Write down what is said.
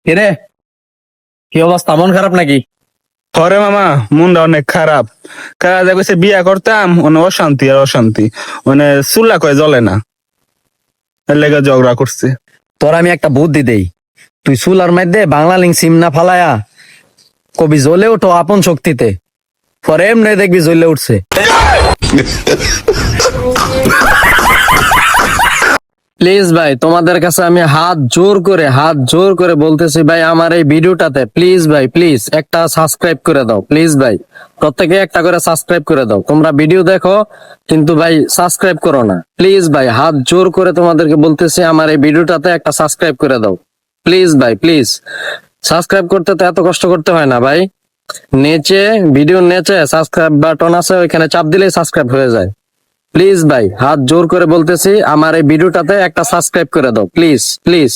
কিরে, কি অবস্থা? মন খারাপ নাকি? হরে মামা, মনটা অনেক খারাপ। কাজে কইছে বিয়া করতাম, অনেক অশান্তি আর অশান্তি, মানে চুলা কয় জ্বলে না, এর লেগে ঝগড়া করছে। তোর আমি একটা বুদ্ধি দেই। তুই চুলার মধ্যে বাংলা লিঙ্ক সিম না ফালায়া কবি জ্বলে ওঠো আপন শক্তিতে, পরে এমনি দেখবি জ্বলে উঠছে। প্লিজ ভাই, তোমাদের কাছে আমি হাত জোর করে বলতেছি ভাই, আমার এই ভিডিওটাতে প্লিজ ভাই, প্লিজ একটা সাবস্ক্রাইব করে দাও। প্লিজ ভাই, প্রত্যেকে একটা করে সাবস্ক্রাইব করে দাও। তোমরা ভিডিও দেখো কিন্তু ভাই সাবস্ক্রাইব করো না। প্লিজ ভাই, হাত জোর করে তোমাদেরকে বলতেছি, আমার এই ভিডিওটাতে একটা সাবস্ক্রাইব করে দাও। প্লিজ ভাই, প্লিজ। সাবস্ক্রাইব করতে তো এত কষ্ট করতে হয় না ভাই। নিচে ভিডিও নিচে সাবস্ক্রাইব বাটন আছে, ওইখানে চাপ দিলেই সাবস্ক্রাইব হয়ে যায়। প্লিজ ভাই, হাত জোর করে বলতেছি, আমার এই ভিডিওটাতে একটা সাবস্ক্রাইব করে দাও। Please please.